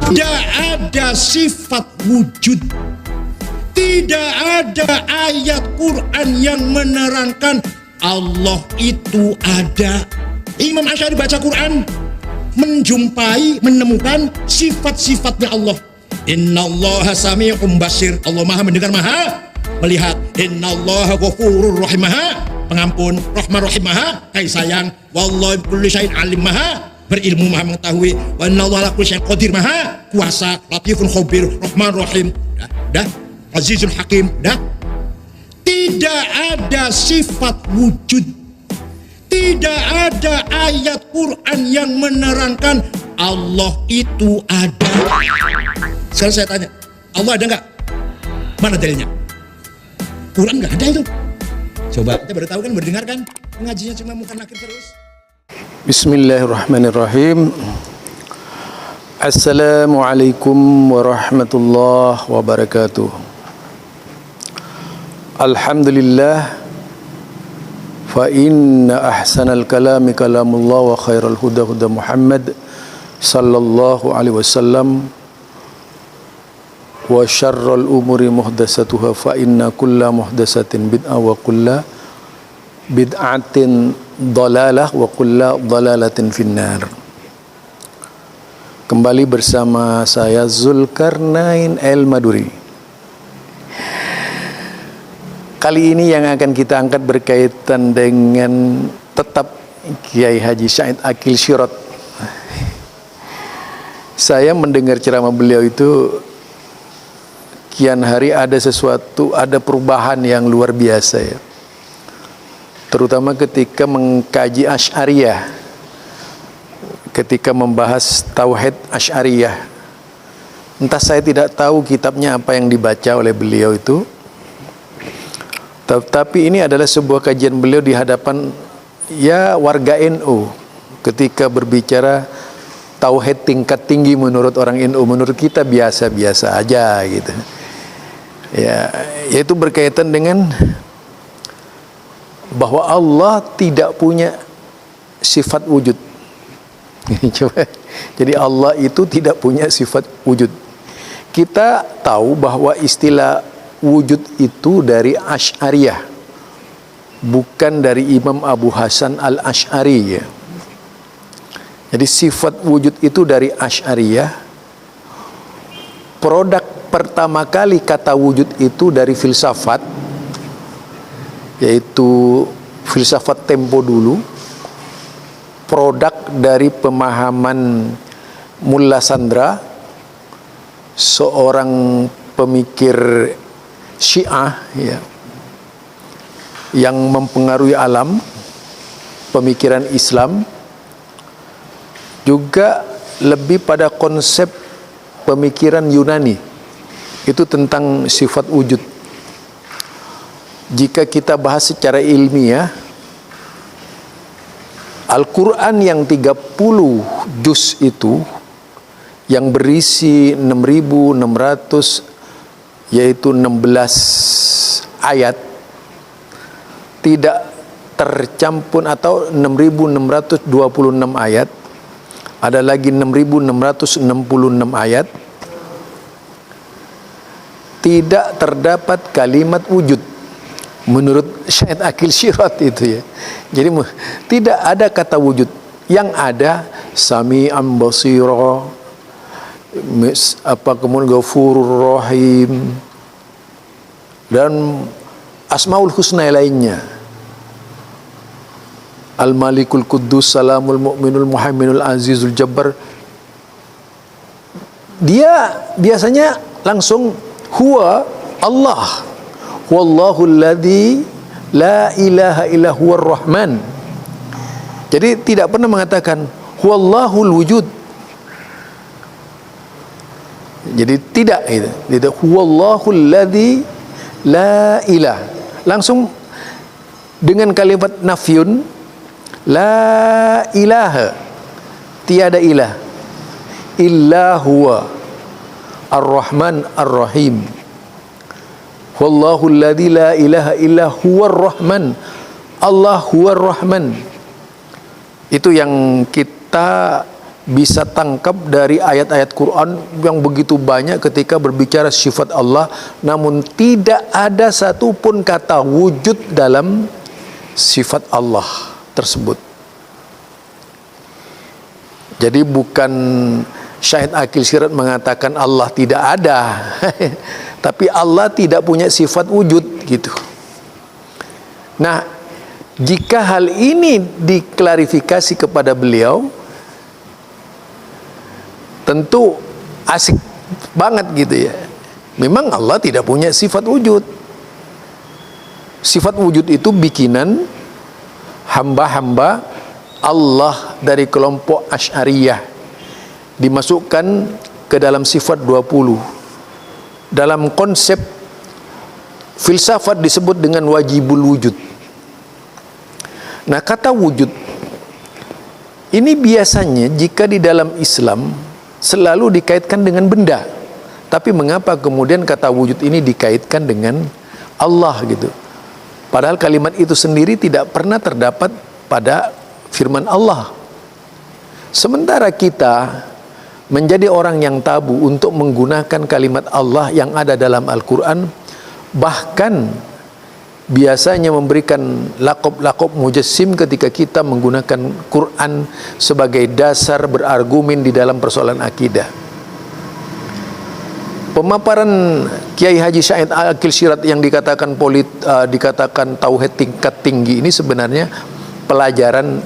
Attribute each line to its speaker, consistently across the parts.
Speaker 1: Tidak ada sifat wujud, tidak ada ayat Quran yang menerangkan Allah itu ada. Imam Asy'ari baca Quran, menemukan sifat-sifatnya Allah. Innallaha sami'un basir, Allah maha mendengar, maha melihat. Innallaha ghafurur rahim, maha pengampun, rahman rahim, maha kasih sayang. Wallahu kulli syai'in alim, maha berilmu, maha mengetahui. Wa innallaha ala kulli syai'in qadir, maha kuasa. Latifun khabir, rahman rahim, dah azizul hakim, dah. Tidak ada sifat wujud, tidak ada ayat Quran yang menerangkan Allah itu ada. Sekarang saya tanya, Allah ada nggak? Mana dalilnya? Quran nggak ada itu. Coba kita baru tahu kan, baru dengar kan? Ngajinya cuma muka nakir terus.
Speaker 2: Bismillahirrahmanirrahim. Assalamualaikum warahmatullahi wabarakatuh. Alhamdulillah. Fa inna ahsanal kalami kalamullah wa khairal huda huda Muhammad sallallahu alaihi wasallam wa syarrul umuri muhdatsatuha fa inna kulla muhdatsatin bid'ah wa kulla bid'atin dhalalah wa kulla dhalalatin finnar. Kembali bersama saya Zulkarnain El-Maduri. Kali ini yang akan kita angkat berkaitan dengan tetap Kiai Haji Said Akil Sirot. Saya mendengar ceramah beliau itu kian hari ada sesuatu, ada perubahan yang luar biasa ya. Terutama ketika mengkaji Asy'ariyah, ketika membahas Tauhid Asy'ariyah. Entah saya tidak tahu kitabnya apa yang dibaca oleh beliau itu. Tapi ini adalah sebuah kajian beliau di hadapan ya warga NU ketika berbicara tauhid tingkat tinggi menurut orang NU, menurut kita biasa-biasa aja gitu. Ya, yaitu berkaitan dengan bahwa Allah tidak punya sifat wujud. Coba. Jadi Allah itu tidak punya sifat wujud. Kita tahu bahwa istilah wujud itu dari Asy'ariyah, bukan dari Imam Abu Hasan Al-Asy'ari ya. Jadi sifat wujud itu dari Asy'ariyah. Produk pertama kali kata wujud itu dari filsafat, yaitu filsafat tempo dulu. Produk dari pemahaman Mulla Sandra, seorang pemikir Syiah ya, yang mempengaruhi alam pemikiran Islam, juga lebih pada konsep pemikiran Yunani itu tentang sifat wujud. Jika kita bahas secara ilmiah, Al-Quran yang 30 juz itu yang berisi 6.600 yaitu 16 ayat, tidak tercampur, atau 6.626 ayat, ada lagi 6.666 ayat, tidak terdapat kalimat wujud menurut Syed Akil Sirot itu ya. Jadi tidak ada kata wujud. Yang ada Sami'an Basira, kemudian Ghafurur Rahim, dan Asmaul Husna lainnya. Al-Malikul Quddus, Salamul Mu'minul Muhaiminul Azizul Jabbar. Dia biasanya langsung huwa Allah, wallahu alladzi la ilaha illa huwar rahman. Jadi tidak pernah mengatakan huwallahul wujud. Jadi tidak itu. Tidak huwallahu alladzi la ilah. Langsung dengan kalimat nafyun, la ilaha, tiada ilah, illa huwa ar-Rahman ar-Rahim. Wallahu alladzi la ilaha illa huwar Rahman. Allah huwar Rahman. Itu yang kita bisa tangkap dari ayat-ayat Quran yang begitu banyak ketika berbicara sifat Allah, namun tidak ada satupun kata wujud dalam sifat Allah tersebut. Jadi bukan Syahid Aqil Syirat mengatakan Allah tidak ada tapi Allah tidak punya sifat wujud gitu. Nah, jika hal ini diklarifikasi kepada beliau, tentu asik banget gitu ya. Memang Allah tidak punya sifat wujud. Sifat wujud itu bikinan hamba-hamba Allah dari kelompok Asy'ariyah, dimasukkan ke dalam sifat 20. Dalam konsep filsafat disebut dengan wajibul wujud. Nah, kata wujud ini biasanya jika di dalam Islam selalu dikaitkan dengan benda. Tapi mengapa kemudian kata wujud ini dikaitkan dengan Allah gitu? Padahal kalimat itu sendiri tidak pernah terdapat pada firman Allah. Sementara kita menjadi orang yang tabu untuk menggunakan kalimat Allah yang ada dalam Al-Quran, bahkan biasanya memberikan laqab-laqab mujassim ketika kita menggunakan Quran sebagai dasar berargumen di dalam persoalan akidah. Pemaparan Kiai Haji Syahid Aqil Syirat yang dikatakan dikatakan tauhid tingkat tinggi ini sebenarnya pelajaran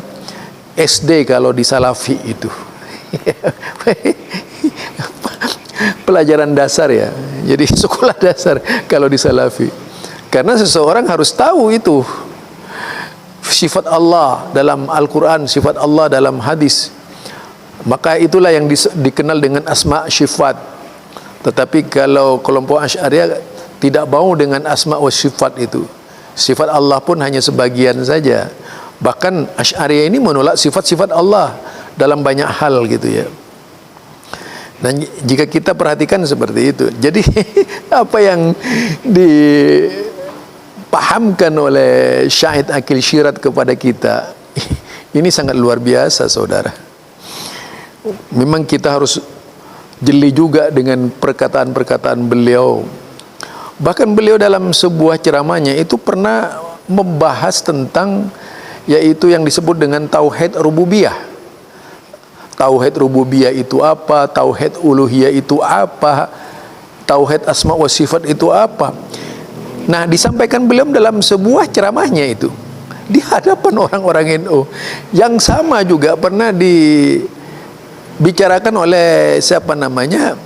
Speaker 2: SD kalau di Salafi itu. Pelajaran dasar ya. Jadi sekolah dasar kalau di Salafi. Karena seseorang harus tahu itu sifat Allah dalam Al-Quran, sifat Allah dalam hadis. Maka itulah yang dikenal dengan asma sifat. Tetapi kalau kelompok Asy'ariyah tidak mau dengan asma wa sifat itu. Sifat Allah pun hanya sebagian saja. Bahkan Asy'ariyah ini menolak sifat-sifat Allah dalam banyak hal gitu ya. Dan jika kita perhatikan seperti itu, jadi apa yang dipahamkan oleh Syahid Aqil Syirat kepada kita ini sangat luar biasa, saudara. Memang kita harus jeli juga dengan perkataan-perkataan beliau. Bahkan beliau dalam sebuah ceramahnya itu pernah membahas tentang yaitu yang disebut dengan tauhid rububiyah. Tauhid rububiyah itu apa? Tauhid uluhiyah itu apa? Tauhid asma wa sifat itu apa? Nah, disampaikan beliau dalam sebuah ceramahnya itu di hadapan orang-orang NU yang sama juga pernah dibicarakan oleh siapa namanya?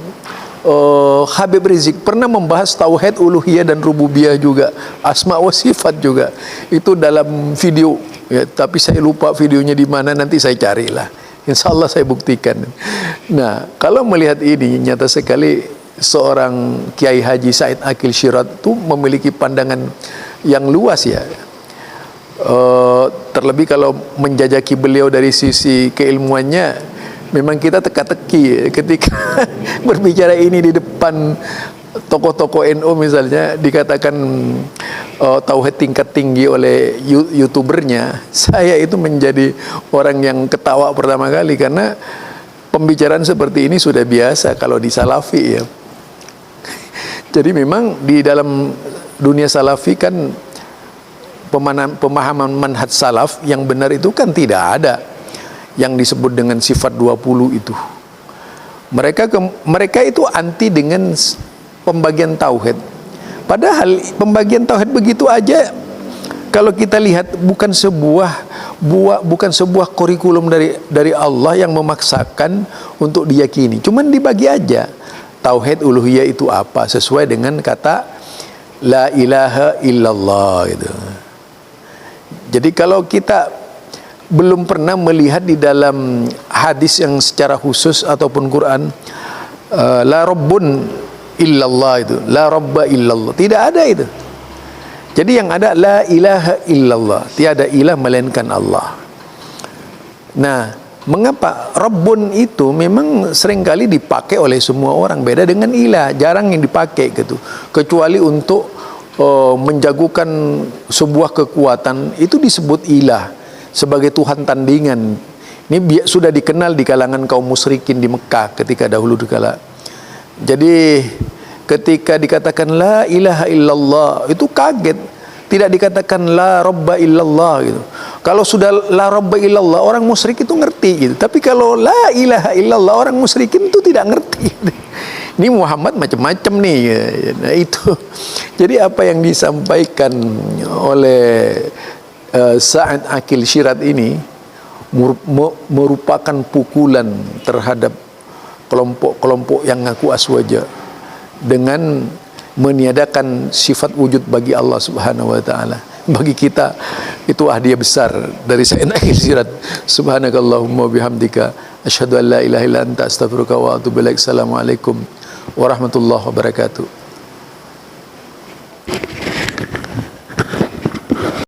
Speaker 2: Habib Rizik pernah membahas tauhid uluhiyah dan rububiyah juga, asma wa sifat juga. Itu dalam video ya, tapi saya lupa videonya di mana, nanti saya carilah. Insyaallah saya buktikan. Nah, kalau melihat ini nyata sekali seorang Kiai Haji Syahid Aqil Syirat itu memiliki pandangan yang luas ya. Terlebih kalau menjajaki beliau dari sisi keilmuannya, memang kita teka-teki ketika berbicara ini di depan tokoh-tokoh NU misalnya, dikatakan tauhid tingkat tinggi oleh youtubernya, saya itu menjadi orang yang ketawa pertama kali karena pembicaraan seperti ini sudah biasa kalau di Salafi ya. Jadi memang di dalam dunia Salafi kan pemahaman manhaj salaf yang benar itu kan tidak ada yang disebut dengan sifat 20 itu. Mereka itu anti dengan pembagian tauhid. Padahal pembagian tauhid begitu aja kalau kita lihat bukan sebuah kurikulum dari Allah yang memaksakan untuk diyakini. Cuman dibagi aja. Tauhid uluhiyah itu apa? Sesuai dengan kata la ilaha illallah gitu. Jadi kalau kita belum pernah melihat di dalam hadis yang secara khusus ataupun Quran la rabbun illallah itu, la rabba illallah, tidak ada itu. Jadi yang ada la ilaha illallah, tiada ilah melainkan Allah. Nah, mengapa rabbun itu memang seringkali dipakai oleh semua orang, beda dengan ilah, jarang yang dipakai gitu. Kecuali untuk menjagokan sebuah kekuatan itu disebut ilah sebagai Tuhan tandingan. Ini sudah dikenal di kalangan kaum musyrikin di Mekah ketika dahulu kala. Jadi ketika dikatakan la ilaha illallah itu kaget. Tidak dikatakan la robba illallah gitu. Kalau sudah la robba illallah orang musyrik itu ngerti gitu. Tapi kalau la ilaha illallah orang musyrikin itu tidak ngerti. Ini Muhammad macam-macam nih. Nah itu. Jadi apa yang disampaikan oleh Sa'ad Akil Syirat ini merupakan pukulan terhadap kelompok-kelompok yang ngaku aswaja dengan meniadakan sifat wujud bagi Allah Subhanahu wa taala. Bagi kita itu hadiah besar dari Sayyidina Akil Syirat. Subhanakallahumma bihamdika asyhadu an la ilaha illa anta astaghfiruka wa atubu ilaik. Assalamualaikum warahmatullahi wabarakatuh.